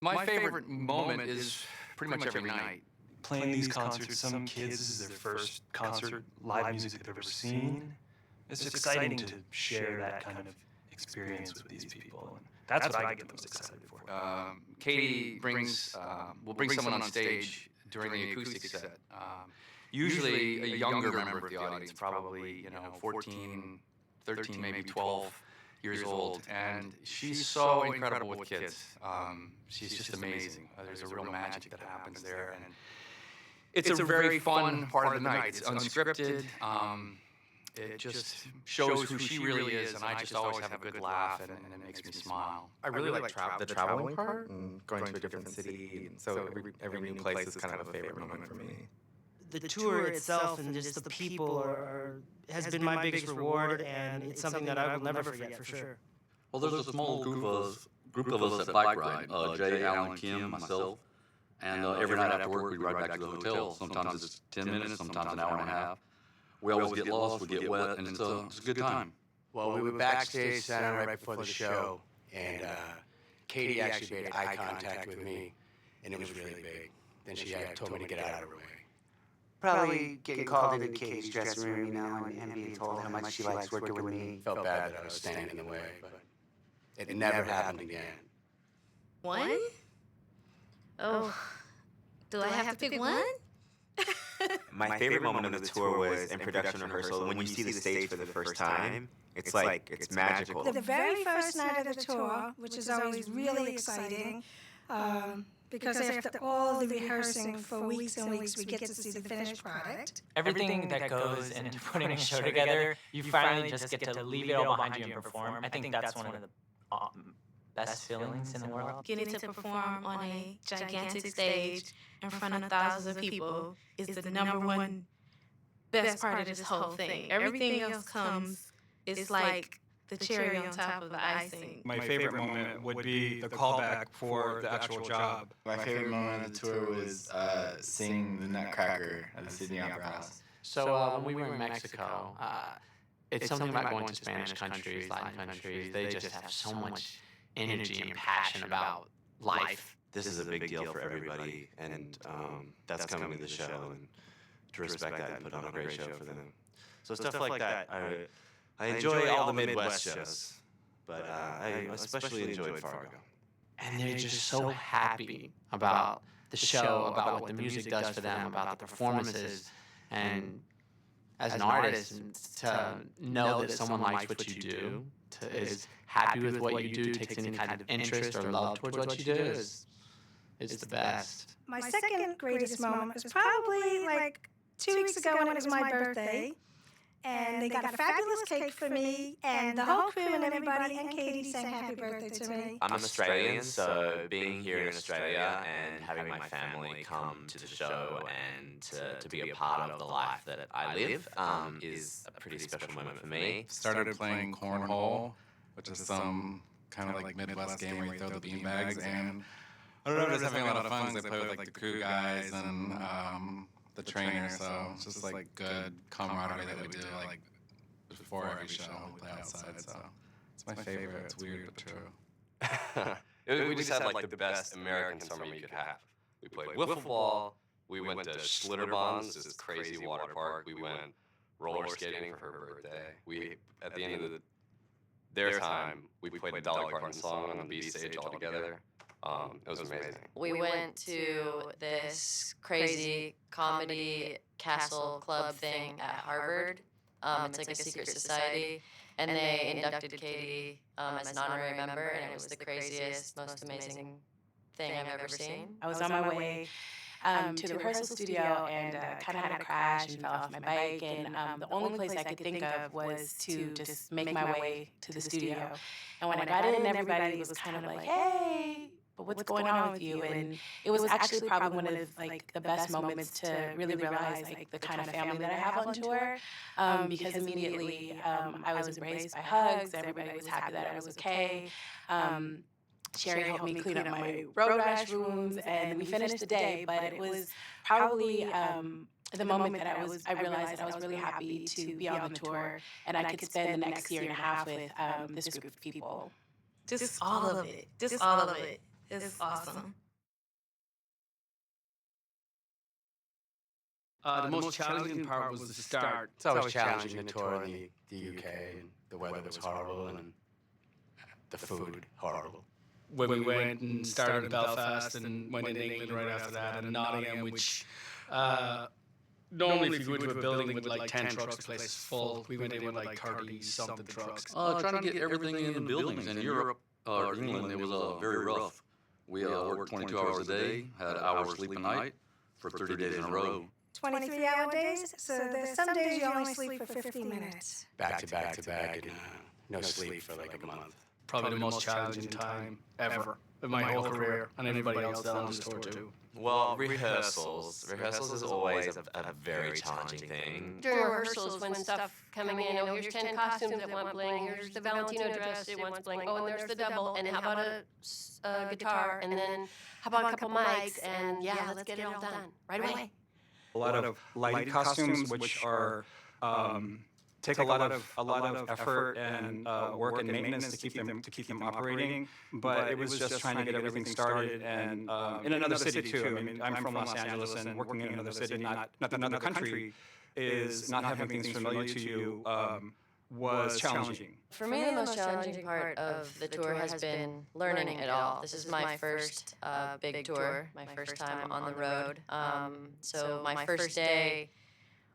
My favorite moment is pretty much every night. Playing these concerts, some kids, this is their first concert, live music they've ever seen. It's exciting to share that kind of experience with these people, and that's what I get most excited for. Katy will bring someone on stage during the acoustic set. Usually a younger member of the audience, probably 14, 13, maybe 12 years old, and she's so incredible with kids. She's just amazing. There's a real magic that happens there, and it's a very fun part of the night. It's unscripted. It just shows who she really is, and I just always have a good laugh, and it makes me smile. I really like the traveling part and going to a different city. So every new place is kind of a favorite moment for me. The tour itself and just the people has been my biggest reward, and it's something that I will never forget for sure. Well, there's a small group of us that bike ride. Jay, Alan, Kim, myself, and every night after work we ride back to the hotel. Sometimes it's 10 minutes, sometimes an hour and a half. We always get lost, we get wet, and it's a good time. Well, we were backstage Saturday right before the show, and Katy actually made eye contact with me, and it was really big. Then she told me to get out of her way. Probably getting called into Katy's dressing room, and being told how much she likes working with me. Felt bad that I was standing in the way, but it never happened again. One? Oh, do I have to pick one? My favorite moment of the tour was in production rehearsal. When you see the stage for the first time, it's magical. The very first night of the tour, which is always really exciting, because after all the rehearsing for weeks and weeks, we get to see the finished product. Everything that goes into putting a show together, you finally just get to leave it all behind you and perform. I think that's one of the best feelings in the world. Getting to perform on a gigantic stage in front of thousands of people is the number one best part of this whole thing. Everything else comes, it's like the cherry on top of the icing. My favorite moment would be the callback for the actual job. My favorite moment of the tour was singing the Nutcracker at the Sydney Opera House. So when we were in Mexico, it's something about going to Spanish countries, Latin countries. They just have so much energy and passion about life. This is a big deal for everybody, and that's coming to the show, and to respect that and put on a great show for them. So stuff like that, I enjoy all the Midwest shows, but I especially enjoyed Fargo. And they're just so happy about the show, about what the music does for them, about the performances, and as an artist, to know that someone likes what you do, is happy with what you do, takes any kind of interest or love towards what you do, is the best. My second greatest moment was probably like 2 weeks ago when it was my birthday. And they got a fabulous cake for me, and the whole crew and everybody, and Katy sang happy birthday to me. I'm Australian, so being here in Australia and having my family come to the show and to be a part of the life that I live is a pretty special moment for me. Started playing cornhole, which is some kind of like Midwest game where you throw the beanbags, and I don't know, just having a lot of fun because I play with like the crew guys and the trainer, so it's just like good camaraderie that we do like before every show we play outside, so it's my favorite. It's weird but true. We just had like the best American summer you could have. We played wiffle ball, we went to Schlitterbahn's, this crazy water park, we went roller skating for her birthday. At the end of their time, we played a Dolly Parton song on the B stage all together. It was amazing. We went to this crazy comedy castle club thing at Harvard. It's like a secret society, and they inducted Katy as an honorary member, and it was the craziest, most amazing thing I've ever seen. I was on my way to the rehearsal studio and kind of had a crash and fell off my bike, and the only place I could think of was to just make my way to the studio. And when I got in, everybody was kind of like, "Hey, but what's going on with you?" And it was actually probably one of like the best moments to really realize like the kind of family that I have on tour, because immediately I was embraced by hugs. Everybody was happy that I was okay. Sherry helped me clean up my road rash wounds, and we finished the day. But it was probably the moment that I realized that I was really happy to be on the tour, and I could spend the next year and a half with this group of people. Just all of it. Just all of it. is awesome. The most challenging part was the start. It's always challenging to tour in the UK, and the weather was horrible, and the food horrible. When we went and started in Belfast and went into England right after that, and Nottingham, which normally if you go into a building with like 10 trucks, the place is full. We went in with like 30-something trucks. Trying to get everything in the buildings. In Europe or England, it was very rough. We worked 22 hours a day, had hours sleep a night for 30 days in a row. 23-hour days, so there's some days you only sleep for 15 minutes. Back to back to back, and no sleep for like a month. Probably the most challenging time ever of my whole career, and everybody else on this tour too. Well, rehearsals. Rehearsals is always a very challenging thing. During rehearsals, when stuff coming in, oh, here's 10 costumes that want bling, here's the Valentino dress, it wants bling, oh, and there's the double, and how about a guitar, and then how about a couple mics, and yeah, let's get it all done right away. A lot of lighted costumes, which are take a lot of effort and work and maintenance to keep them operating. But it was just trying to get everything started, and in another city too. I mean, I'm from Los Angeles, and working in another city, not another country, is not having things familiar to you was challenging. For me, the most challenging part of the tour has been learning it all. This is my first big tour, my first time on the road. So my first day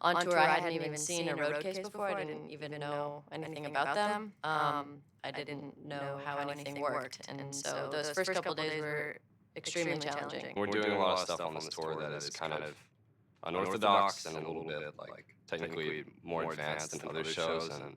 on tour, I hadn't even seen a road case before. I didn't even know anything about them. I didn't know how anything worked. And so those first couple days were extremely challenging. We're doing a lot of stuff on this tour that is kind of unorthodox and a little bit like technically more advanced than other shows. And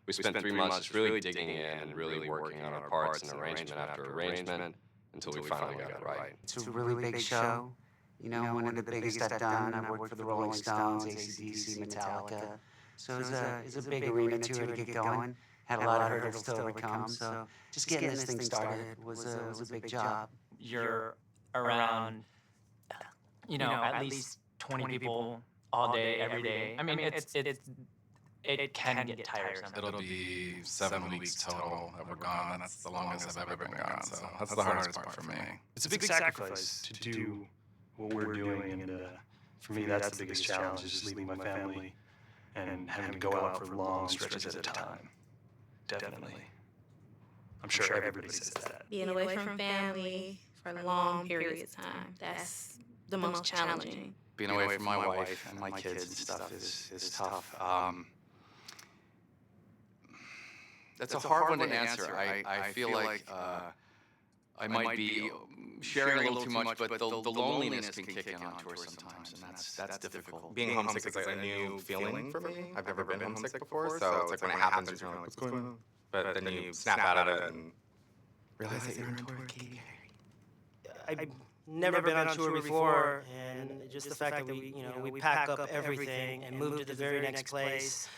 we spent 3 months just really digging in and really working on our parts and arrangement after arrangement until we finally got it right. It's a really big show. You know, one of the biggest I've done. I worked for the Rolling Stones, AC/DC, Metallica. So it's a big arena tour to get going. Had a lot of hurdles to overcome. So just getting this thing started was a big job. You're around, at least 20 people all day, every day. I mean, it can get tiresome. It'll be 7 weeks total that we're gone, and that's the longest I've ever been gone. So that's the hardest part for me. It's a big sacrifice to do what we're doing, and for me, that's the biggest challenge, is just leaving my family and having to go out for long stretches at a time. Definitely. I'm sure everybody says that. Being away from family for long periods of time, that's the most challenging. Being away from my wife and my kids and stuff is tough. That's a hard one to answer. I feel like I might be sharing a little too much, but the loneliness can kick in on tour sometimes, and that's difficult. Being homesick is like a new feeling for me. I've never been homesick before, so it's like when it happens, you're like, what's going on? But then you snap out of it and realize that you're on tour, Katy. I've never been on tour before, and just the fact that we pack up everything and move to the very next place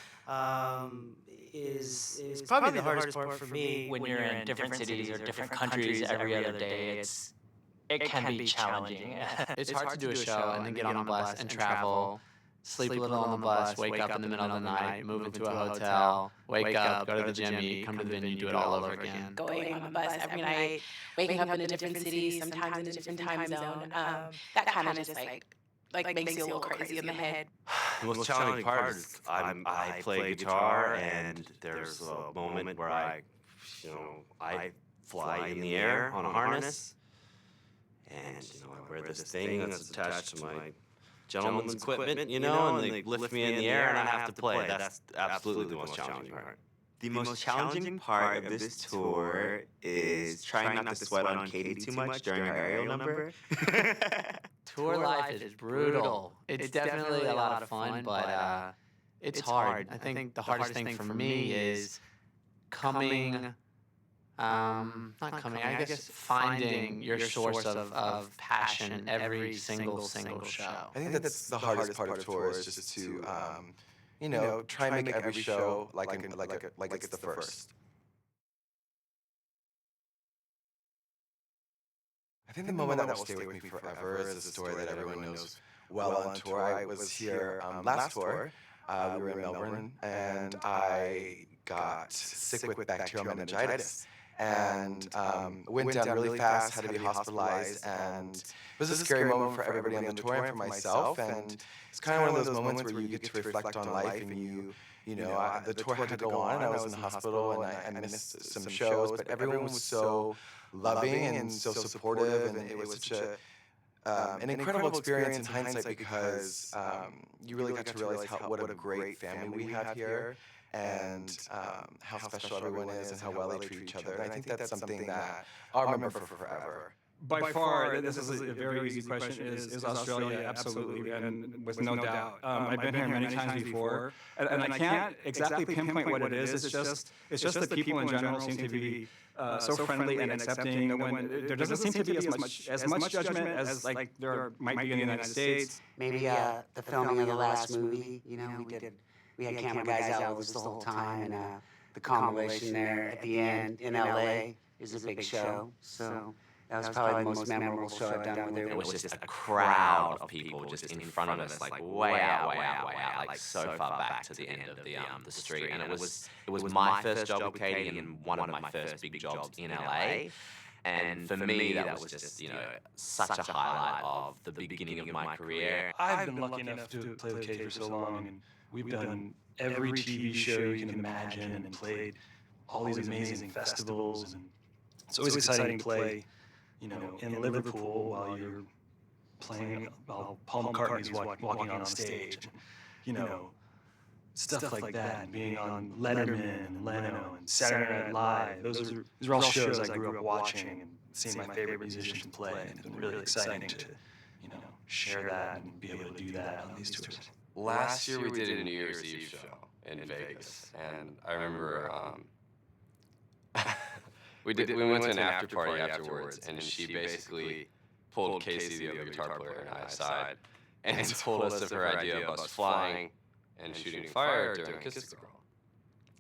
is probably the hardest part for me. When you're in different cities or different countries every other day, it can be challenging. It's hard to do a show and then get on a bus and travel, sleep a little on the bus, wake up in the middle of the night, move into a hotel, wake up, go to the gym, eat, come to the venue, do it all over again. Going on the bus every night, waking up in a different city, sometimes in a different time zone. That kind of just like makes you a little crazy in the head. The most challenging part is I play guitar, and there's a moment where I fly in the air on a harness, and I wear this thing that's attached to my gentleman's equipment, and they lift me in the air, and I have to play. That's absolutely the most challenging part. The most challenging part of this tour is trying not to sweat on Katy too much during our aerial number. Tour life is brutal. It's definitely a lot of fun, but it's hard. I think the hardest thing for me is finding your source of passion every single show. I think that's the hardest part of tour, is just to try and make every show like it's the first. I think the moment that will stay with me forever is a story that everyone knows well on tour. I was here last tour. We were in Melbourne, and I got sick with bacterial meningitis. and went down really fast, had to be hospitalized, and it was a scary moment for everybody on the tour and for myself, and it's kind of one of those moments where you get to reflect on life, and the tour had to go on, and I was in the hospital, and I missed some shows, but everyone was so loving and so supportive, and it was such an incredible experience in hindsight because you really got to realize what a great family we have here, and how special everyone is and how well they treat each other. And I think that's something that I'll remember for forever. By far, this is a very easy question, is Australia, absolutely, and with no doubt. I've been here many times before, and I can't exactly pinpoint what it is. It's just the people in general seem to be so friendly and accepting. There doesn't seem to be as much judgment as like there might be in the United States. Maybe the filming of the last movie, we had camera guys out with us the whole time, and the compilation there at the end in LA is a big show. So that was probably the most memorable show I've done with her. It was just a crowd of people just in front of us, like way out, like so far back to the end of the street. And it was my first job with Katy and one of my first big jobs in LA. And for me, that was just, such a highlight of the beginning of my career. I've been lucky enough to play with Katy for so long, and we've done every TV show you can imagine and played all these amazing festivals. And it's always exciting to play, in Liverpool while you're playing, while Paul McCartney's walking on stage. And, stuff like that, and being on Letterman and Leno and Saturday Night Live. Those are all shows I grew up watching and seeing my favorite musicians play, and it's been really exciting to, share that and be able to do that on these tours. Last year we did a New Year's Eve show in Vegas, and I remember we went to an after party afterwards, and she basically pulled Casey, the other guitar player, and I aside, and told us of her idea of us flying and shooting fire during Kiss the Girl.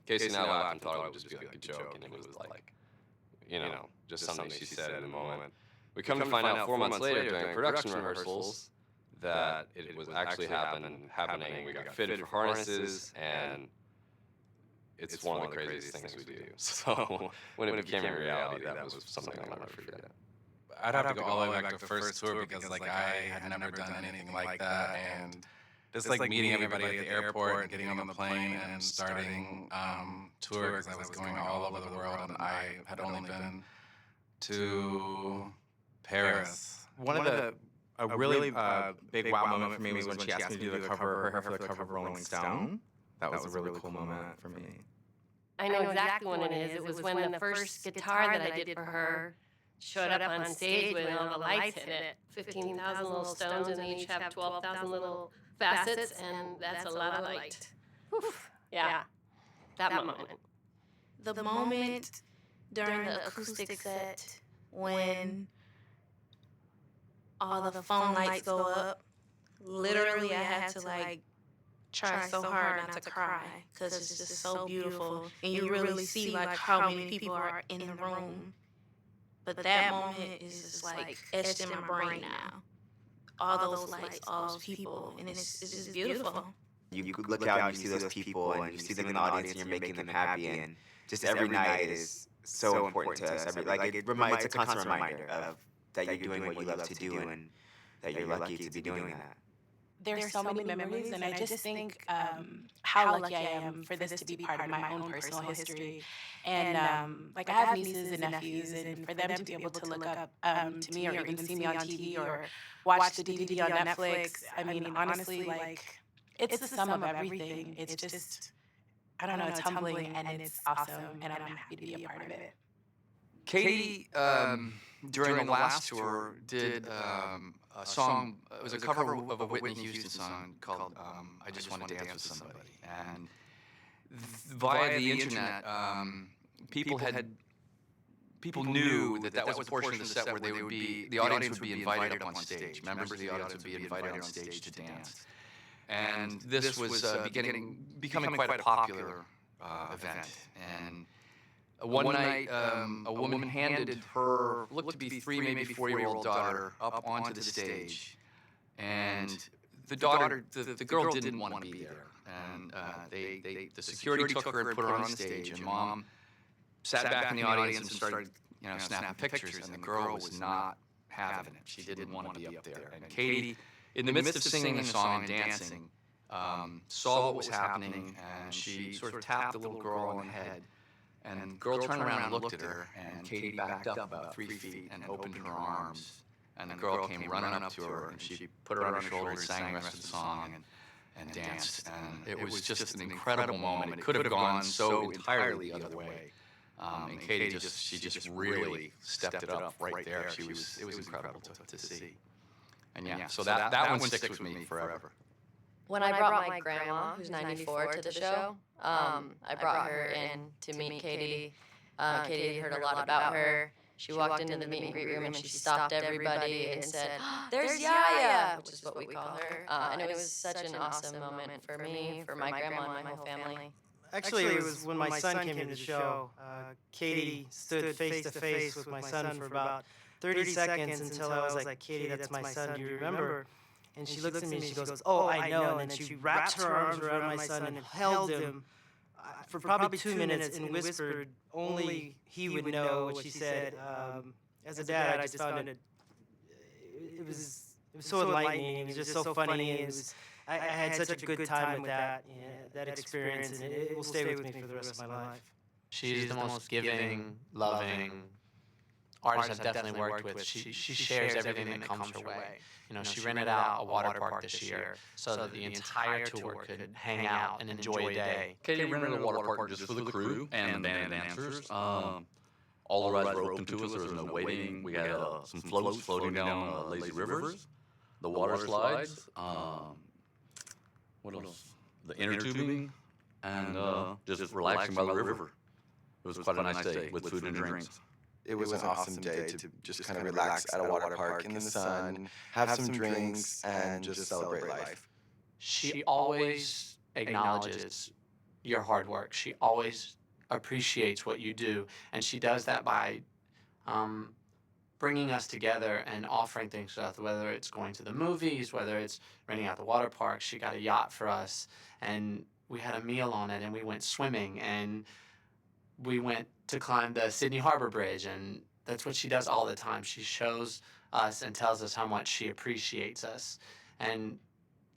Casey and I laughed and thought it would just be like a joke, and it was like, just something she said in the moment. We come to find out 4 months later during production rehearsals that it was actually happening. We got fitted for harnesses, and it's one of the craziest things we do. So when it became a reality, that was something I'll never forget. I'd have to go all the way back to the first tour because I had never done anything like that, and just meeting everybody at the airport and getting on the plane and starting tour because I was going all over the world, and I had only been to Paris. A really big wow moment for me was when she asked me to do her hair for the cover of Rolling Stone. That was a really cool moment for me. I know exactly when it is. It was when the first guitar that I did for her showed up on stage with all the lights in it. 15,000 little stones, and they each have 12,000 little facets, and that's a lot of light. Oof. Yeah, that moment. The moment during the acoustic set when all the phone lights go up, literally I had to try so hard not to cry because it's just so beautiful, and you really see how many people are in the room. But that moment is just etched in my brain now. All those lights, all those people, and it's just beautiful. You look out and you see those people, and you see them in the audience, and you're making them happy, and just every night is so important to us. It's a constant reminder of that you're doing what you love to do, and that you're lucky to be doing that. There's so many memories, and I just think how lucky I am for this to be part of my own personal history. And I have nieces and nephews, and for them to be able to look up to me, or even see me on TV, or watch the DVD on Netflix. I mean, honestly, it's the sum of everything. It's just, I don't know, it's humbling, and it's awesome, and I'm happy to be a part of it. Katy, during the last tour, did a song. It was a cover of a Whitney Houston song called "I Just Want to Dance with Somebody." And via the internet, people knew that was a portion of the set where the audience would be invited up on stage. Members of the audience would be invited on stage to dance. And this was becoming quite a popular event. And one night, a woman handed her, looked to be 3, maybe 4-year-old daughter up onto the stage. And the girl didn't want to be there. And the security took her and put her on stage. And Mom sat back in the audience and started, snapping pictures, and the girl was not having it. She didn't want to be up there. And Katy, in the midst of singing a song and dancing, saw what was happening, and she sort of tapped the little girl on the head. And the girl turned around and looked at her, and Katy backed up about 3 feet and opened her arms. And the girl came running up to her, and she put her on her shoulder and sang the rest of the song and danced. And it was just an incredible moment. It could have gone so entirely the other way. And Katy just really stepped it up right there. It was incredible to see. And so that one sticks with me forever. When I brought my grandma, who's 94, to the show, I brought her in to meet Katy. Katy had heard a lot about her. She walked into the meet and greet room and she stopped everybody and said, "There's Yaya," which is what we call her. And it was such an awesome moment for me, for my grandma, and my whole family. Actually, it was when my son came to the show. Katy stood face to face with my son for about 30 seconds until I was like, "Katy, that's my son. Do you remember?" And she looks at me and she goes, "Oh, I know." And then she wrapped her arms around my son and held him for probably 2 minutes and whispered only he would know what she said. As a dad, I just found it was so enlightening. It was just so funny. I had such a good time with that experience, and it will stay with me for the rest of my life. She's the most giving, loving artist I've definitely worked with. She shares everything that comes her way. She rented out a water park this year so that the entire tour could hang out and enjoy a day. Katy rented a water park just for the crew and the band and dancers. All the rides were open to us. There was no waiting. We had some floats floating down lazy rivers, the water slides. What else? The inner tubing, and just relaxing by the river. It was quite a nice day with food and drinks. It was an awesome day to just kind of relax at a water park in the sun, have some drinks, and just celebrate life. She always acknowledges your hard work. She always appreciates what you do, and she does that by bringing us together and offering things to us, whether it's going to the movies, whether it's renting out the water park. She got a yacht for us, and we had a meal on it, and we went swimming, and we went to climb the Sydney Harbor Bridge, and that's what she does all the time. She shows us and tells us how much she appreciates us, and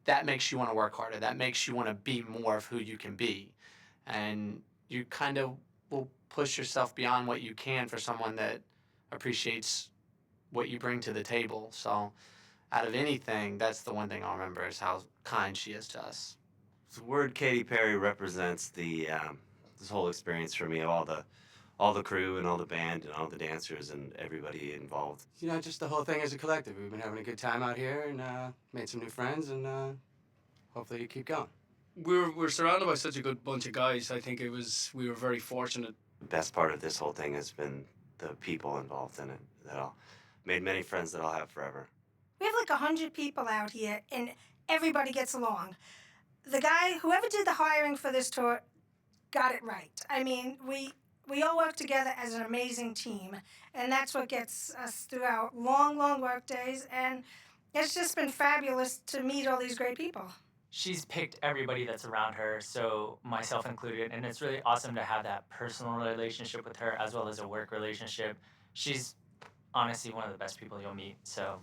that makes you want to work harder. That makes you want to be more of who you can be, and you kind of will push yourself beyond what you can for someone that appreciates what you bring to the table. So out of anything, that's the one thing I'll remember is how kind she is to us. The word Katy Perry represents this whole experience for me, all the crew and all the band and all the dancers and everybody involved. Just the whole thing as a collective. We've been having a good time out here and made some new friends, and hopefully you keep going. We're surrounded by such a good bunch of guys. I think we were very fortunate. The best part of this whole thing has been the people involved in it. Made many friends that I'll have forever. We have like 100 people out here, and everybody gets along. The guy, whoever did the hiring for this tour, got it right. I mean, we all work together as an amazing team, and that's what gets us through our long, long work days, and it's just been fabulous to meet all these great people. She's picked everybody that's around her, so myself included, and it's really awesome to have that personal relationship with her as well as a work relationship. She's honestly one of the best people you'll meet, so.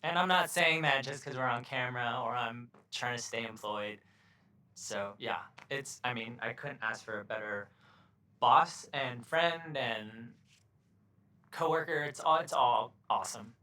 And I'm not saying that just because we're on camera or I'm trying to stay employed. So yeah, I couldn't ask for a better boss and friend and coworker. It's all awesome.